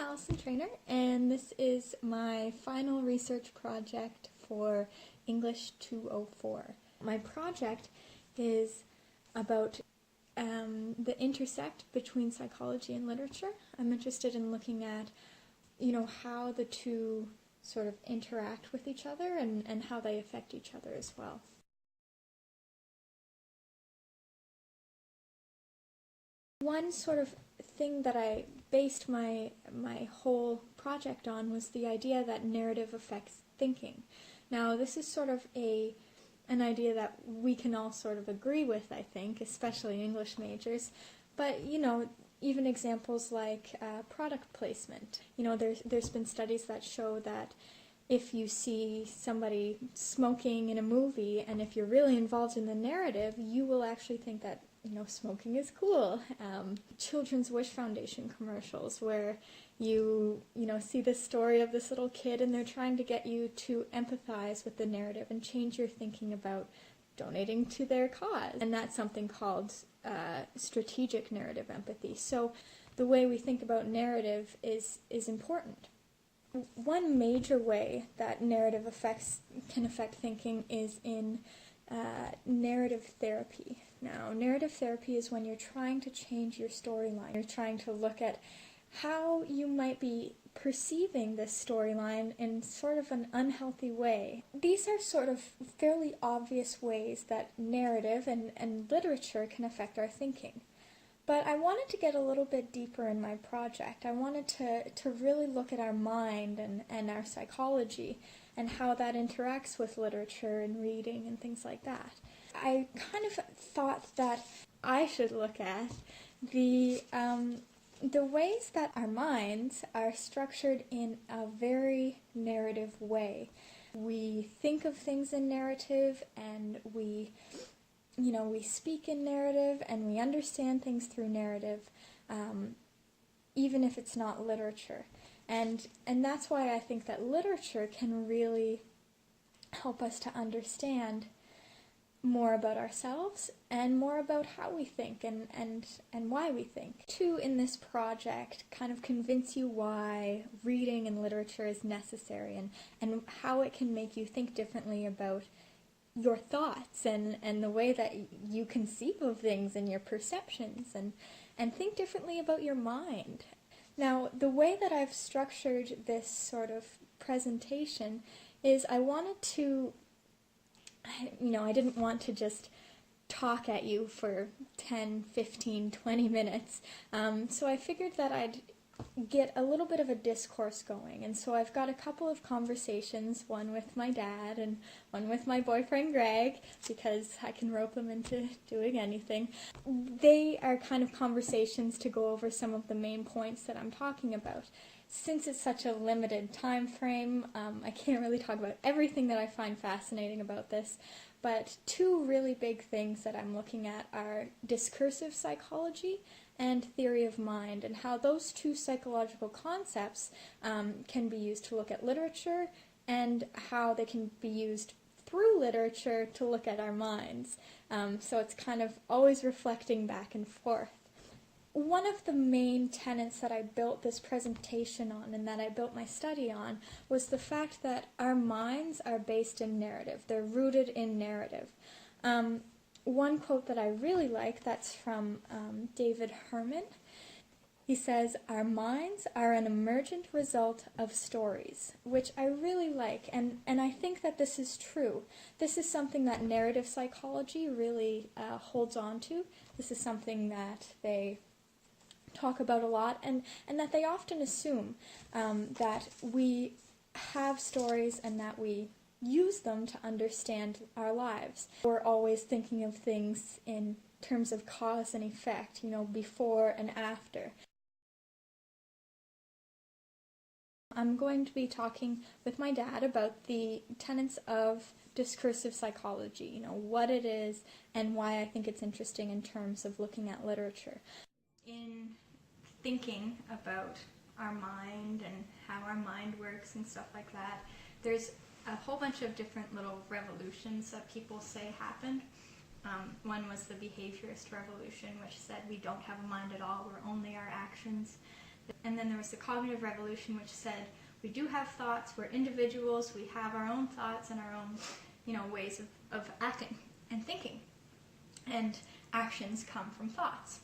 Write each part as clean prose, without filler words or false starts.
Allison Trainer, and this is my final research project for English 204. My project is about the intersect between psychology and literature. I'm interested in looking at, how the two sort of interact with each other and how they affect each other as well. One sort of thing that I based my whole project on was the idea that narrative affects thinking. Now, this is sort of an idea that we can all sort of agree with, I think, especially English majors. But, even examples like product placement. There's been studies that show that if you see somebody smoking in a movie, and if you're really involved in the narrative, you will actually think that smoking is cool. Children's Wish Foundation commercials where you see the story of this little kid and they're trying to get you to empathize with the narrative and change your thinking about donating to their cause. And that's something called strategic narrative empathy. So the way we think about narrative is important. One major way that narrative can affect thinking is in narrative therapy. Now, narrative therapy is when you're trying to change your storyline. You're trying to look at how you might be perceiving this storyline in sort of an unhealthy way. These are sort of fairly obvious ways that narrative and literature can affect our thinking. But I wanted to get a little bit deeper in my project. I wanted to really look at our mind and our psychology and how that interacts with literature and reading and things like that. I kind of thought that I should look at the ways that our minds are structured in a very narrative way. We think of things in narrative, and we speak in narrative, and we understand things through narrative, even if it's not literature. And that's why I think that literature can really help us to understand more about ourselves and more about how we think and why we think. To, in this project, kind of convince you why reading and literature is necessary and how it can make you think differently about your thoughts and the way that you conceive of things and your perceptions and think differently about your mind. Now, the way that I've structured this sort of presentation is I wanted to, I didn't want to just talk at you for 10, 15, 20 minutes. So I figured that I'd get a little bit of a discourse going. And so I've got a couple of conversations, one with my dad and one with my boyfriend Greg, because I can rope them into doing anything. They are kind of conversations to go over some of the main points that I'm talking about. Since it's such a limited time frame, I can't really talk about everything that I find fascinating about this, but two really big things that I'm looking at are discursive psychology and theory of mind, and how those two psychological concepts can be used to look at literature, and how they can be used through literature to look at our minds. So it's kind of always reflecting back and forth. One of the main tenets that I built this presentation on and that I built my study on was the fact that our minds are based in narrative. They're rooted in narrative. One quote that I really like, that's from David Herman. He says, "Our minds are an emergent result of stories," which I really like, and I think that this is true. This is something that narrative psychology really holds on to. This is something that they talk about a lot, and that they often assume that we have stories and that we use them to understand our lives. We're always thinking of things in terms of cause and effect, before and after. I'm going to be talking with my dad about the tenets of discursive psychology, what it is and why I think it's interesting in terms of looking at literature. In thinking about our mind and how our mind works and stuff like that, there's a whole bunch of different little revolutions that people say happened. One was the behaviorist revolution, which said we don't have a mind at all, we're only our actions. And then there was the cognitive revolution, which said we do have thoughts, we're individuals, we have our own thoughts and our own, ways of acting and thinking. And actions come from thoughts.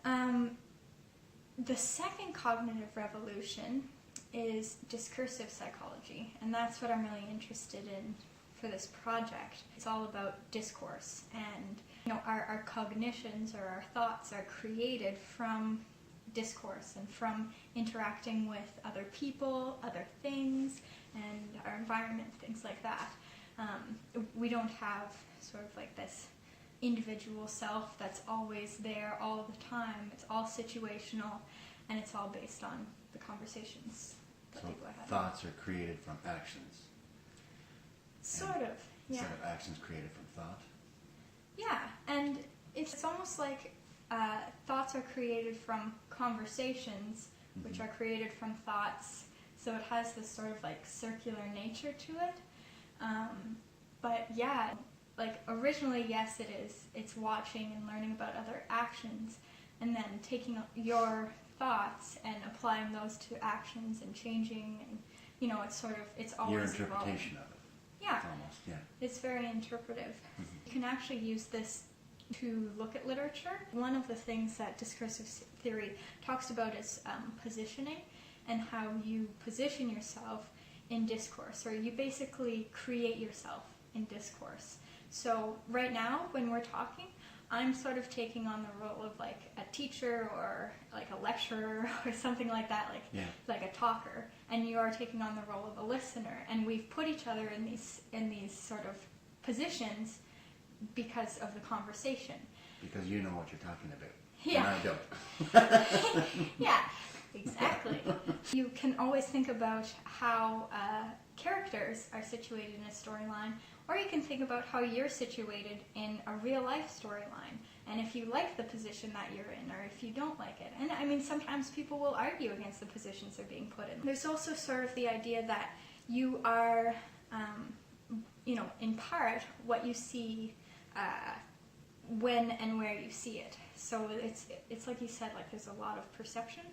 The second cognitive revolution is discursive psychology, and that's what I'm really interested in for this project. It's all about discourse, and our cognitions or our thoughts are created from discourse and from interacting with other people, other things, and our environment, things like that. We don't have sort of like this individual self that's always there all the time. It's all situational, and it's all based on the conversations that people are having. Thoughts are created from actions. Sort of, yeah. Instead of actions created from thought. Yeah, and it's almost like thoughts are created from conversations, which are created from thoughts. So it has this sort of like circular nature to it. But yeah, like originally, yes, it is. It's watching and learning about other actions, and then taking your thoughts and applying those to actions and changing, and it's sort of, it's always your interpretation evolving. of it. Yeah, almost. Yeah, it's very interpretive. You can actually use this to look at literature. One of the things that discursive theory talks about is positioning, and how you position yourself in discourse, or you basically create yourself in discourse. So right now, when we're talking, I'm sort of taking on the role of like a teacher or like a lecturer or something like that, like a talker, and you are taking on the role of a listener. And we've put each other in these sort of positions because of the conversation. Because you know what you're talking about. Yeah. And I don't. Yeah, exactly. You can always think about how characters are situated in a storyline, or you can think about how you're situated in a real-life storyline, and if you like the position that you're in, or if you don't like it. And I mean, sometimes people will argue against the positions they're being put in. There's also sort of the idea that you are, in part, what you see when and where you see it. So it's like you said, like there's a lot of perception.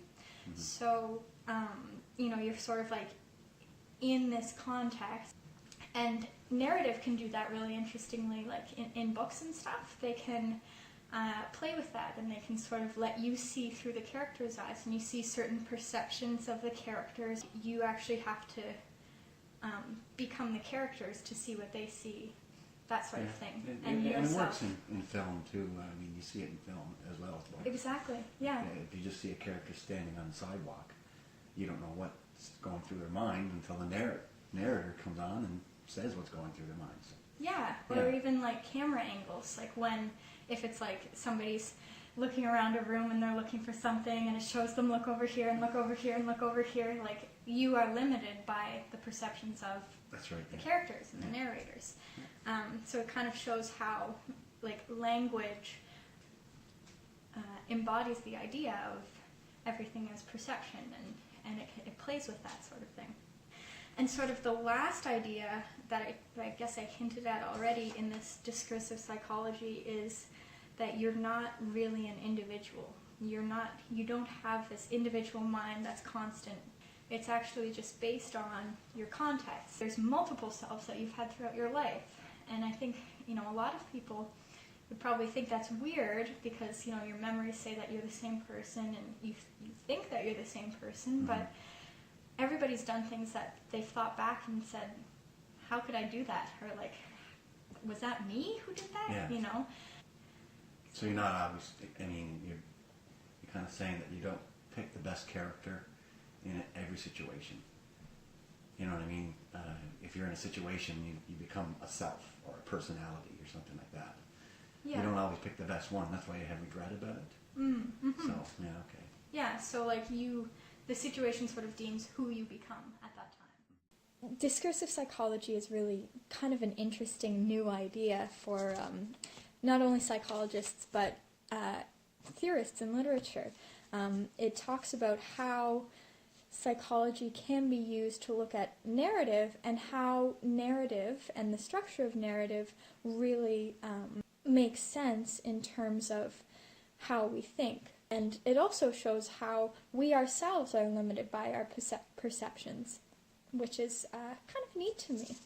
So, you're sort of like in this context. And narrative can do that really interestingly, like in books and stuff. They can play with that, and they can sort of let you see through the character's eyes, and you see certain perceptions of the characters. You actually have to become the characters to see what they see, that sort of thing. And it works in film too. I mean, you see it in film as well as book. Exactly, yeah. If you just see a character standing on the sidewalk, you don't know what's going through their mind until the narrator comes on and says what's going through their minds. Yeah, or even like camera angles, like if it's like somebody's looking around a room and they're looking for something and it shows them look over here and look over here and look over here, like you are limited by the perceptions of the characters and the narrators. So it kind of shows how like language embodies the idea of everything as perception, and it plays with that sort of thing. And sort of the last idea that I guess I hinted at already in this discursive psychology is that you're not really an individual. You don't have this individual mind that's constant. It's actually just based on your context. There's multiple selves that you've had throughout your life. And I think, a lot of people would probably think that's weird because, your memories say that you're the same person and you think that you're the same person, but everybody's done things that they've thought back and said, how could I do that? Or like, was that me who did that? Yeah. So you're not obvious, you're kind of saying that you don't pick the best character in every situation. You know what I mean? If you're in a situation, you become a self or a personality or something like that. Yeah. You don't always pick the best one. That's why you have regret about it. Mm-hmm. So, yeah, okay. Yeah, so like the situation sort of deems who you become at that time. Discursive psychology is really kind of an interesting new idea for not only psychologists but theorists in literature. It talks about how psychology can be used to look at narrative, and how narrative and the structure of narrative really makes sense in terms of how we think. And it also shows how we ourselves are limited by our perceptions, which is kind of neat to me.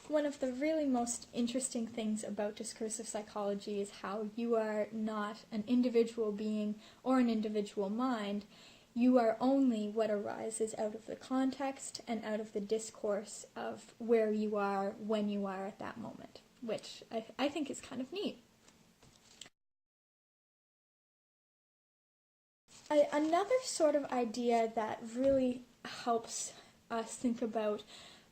One of the really most interesting things about discursive psychology is how you are not an individual being or an individual mind. You are only what arises out of the context and out of the discourse of where you are when you are at that moment, which I think is kind of neat. Another sort of idea that really helps us think about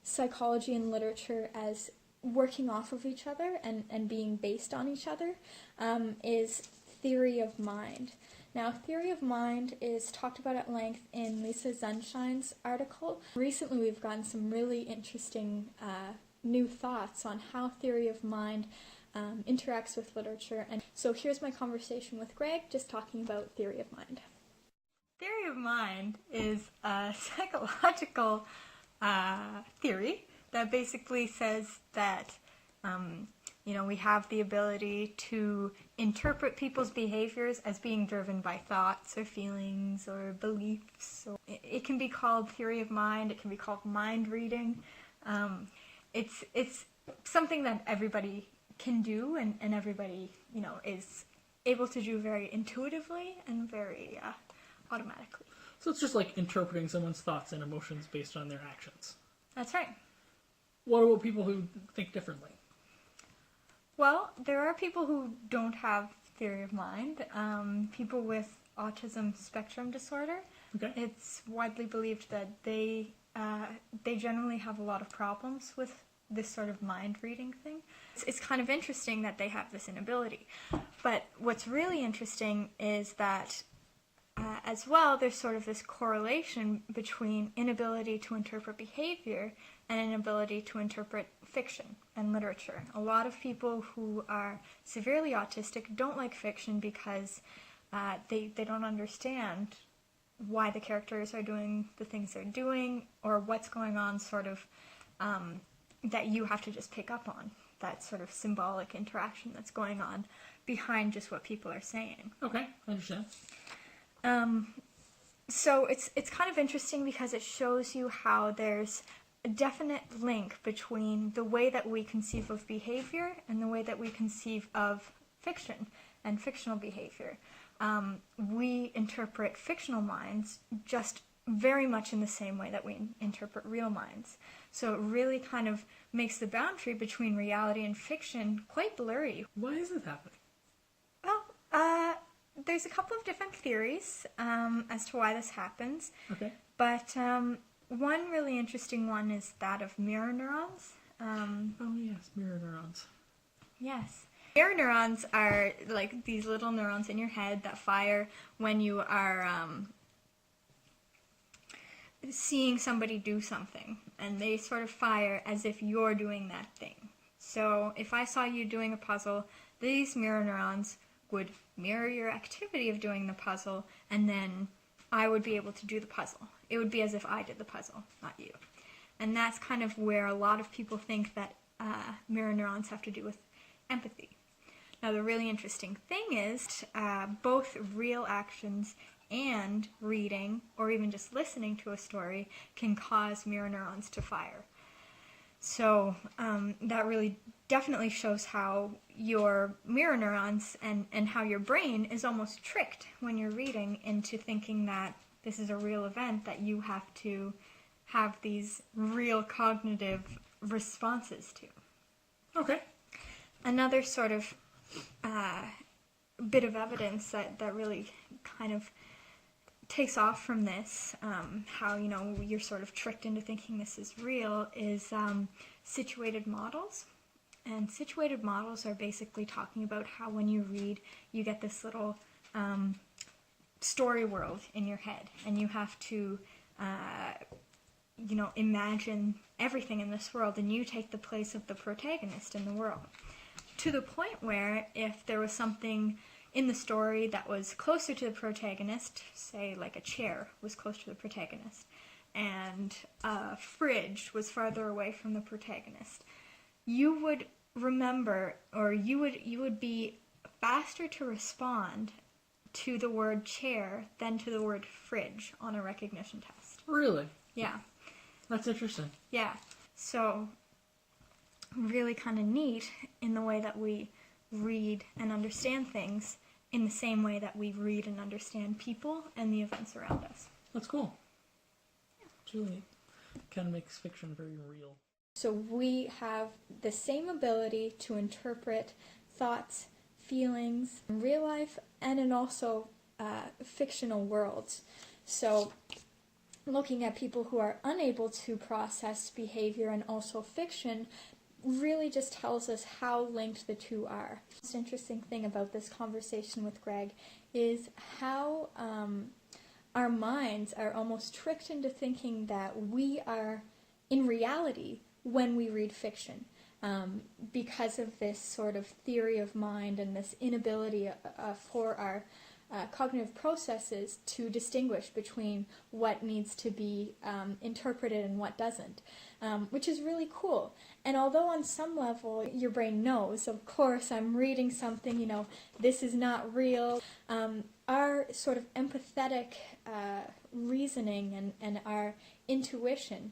psychology and literature as working off of each other and being based on each other is theory of mind. Now, theory of mind is talked about at length in Lisa Sunshine's article. Recently, we've gotten some really interesting new thoughts on how theory of mind interacts with literature. And so here's my conversation with Greg, just talking about theory of mind. Theory of mind is a psychological theory that basically says that we have the ability to interpret people's behaviors as being driven by thoughts or feelings or beliefs. So it can be called theory of mind. It can be called mind reading. It's something that everybody can do, and everybody is able to do very intuitively and very automatically. So it's just like interpreting someone's thoughts and emotions based on their actions. That's right. What about people who think differently? Well, there are people who don't have theory of mind. People with autism spectrum disorder. Okay. It's widely believed that they generally have a lot of problems with this sort of mind reading thing. It's kind of interesting that they have this inability. But what's really interesting is that as well, there's sort of this correlation between inability to interpret behavior and inability to interpret fiction and literature. A lot of people who are severely autistic don't like fiction because they don't understand why the characters are doing the things they're doing, or what's going on sort of that you have to just pick up on, that sort of symbolic interaction that's going on behind just what people are saying. Okay, I understand. So it's kind of interesting because it shows you how there's a definite link between the way that we conceive of behavior and the way that we conceive of fiction and fictional behavior. We interpret fictional minds just very much in the same way that we interpret real minds. So it really kind of makes the boundary between reality and fiction quite blurry. Why is this happening? Well, there's a couple of different theories as to why this happens. Okay. But one really interesting one is that of mirror neurons. Oh yes, mirror neurons. Yes. Mirror neurons are like these little neurons in your head that fire when you are seeing somebody do something. And they sort of fire as if you're doing that thing. So if I saw you doing a puzzle, these mirror neurons would mirror your activity of doing the puzzle, and then I would be able to do the puzzle. It would be as if I did the puzzle, not you. And that's kind of where a lot of people think that mirror neurons have to do with empathy. Now, the really interesting thing is both real actions and reading, or even just listening to a story, can cause mirror neurons to fire. So that really definitely shows how your mirror neurons and how your brain is almost tricked when you're reading into thinking that this is a real event, that you have to have these real cognitive responses to. Okay. Another sort of bit of evidence that really kind of takes off from this, how you're sort of tricked into thinking this is real, is situated models. And situated models are basically talking about how when you read, you get this little story world in your head, and you have to imagine everything in this world, and you take the place of the protagonist in the world. To the point where if there was something in the story that was closer to the protagonist, say like a chair was close to the protagonist, and a fridge was farther away from the protagonist, you would remember, or you would be faster to respond to the word chair than to the word fridge on a recognition test. Really? Yeah. That's interesting. Yeah. So, really kind of neat in the way that we read and understand things in the same way that we read and understand people and the events around us. That's cool. It's really neat. Kind of makes fiction very real. So we have the same ability to interpret thoughts, feelings in real life and in also fictional worlds. So looking at people who are unable to process behavior and also fiction really just tells us how linked the two are. The most interesting thing about this conversation with Greg is how our minds are almost tricked into thinking that we are in reality when we read fiction, because of this sort of theory of mind and this inability for our cognitive processes to distinguish between what needs to be interpreted and what doesn't, which is really cool. And although on some level your brain knows, of course, I'm reading something, this is not real, our sort of empathetic reasoning and our intuition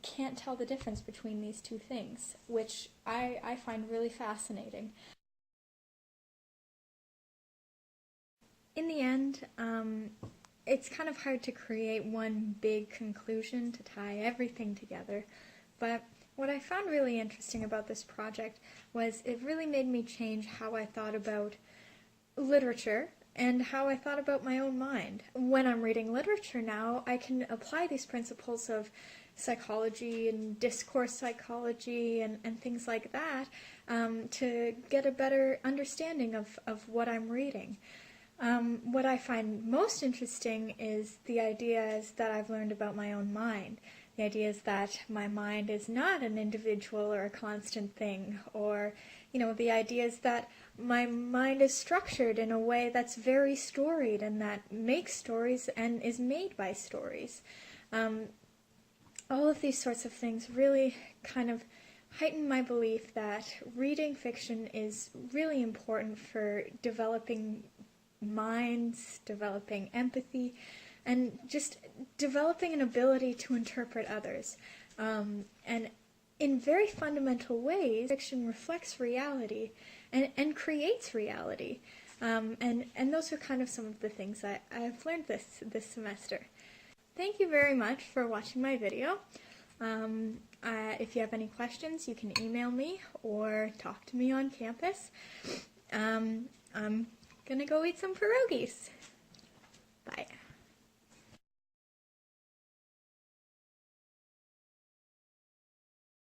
can't tell the difference between these two things, which I find really fascinating. In the end, it's kind of hard to create one big conclusion to tie everything together, but what I found really interesting about this project was it really made me change how I thought about literature and how I thought about my own mind. When I'm reading literature now, I can apply these principles of psychology and discourse psychology and things like that to get a better understanding of what I'm reading. What I find most interesting is the ideas that I've learned about my own mind. The idea is that my mind is not an individual or a constant thing, or, the idea is that my mind is structured in a way that's very storied and that makes stories and is made by stories. All of these sorts of things really kind of heighten my belief that reading fiction is really important for developing minds, developing empathy, and just developing an ability to interpret others. And in very fundamental ways, fiction reflects reality and creates reality. And those are kind of some of the things I've learned this semester. Thank you very much for watching my video. If you have any questions, you can email me or talk to me on campus. I'm gonna go eat some pierogies. Bye.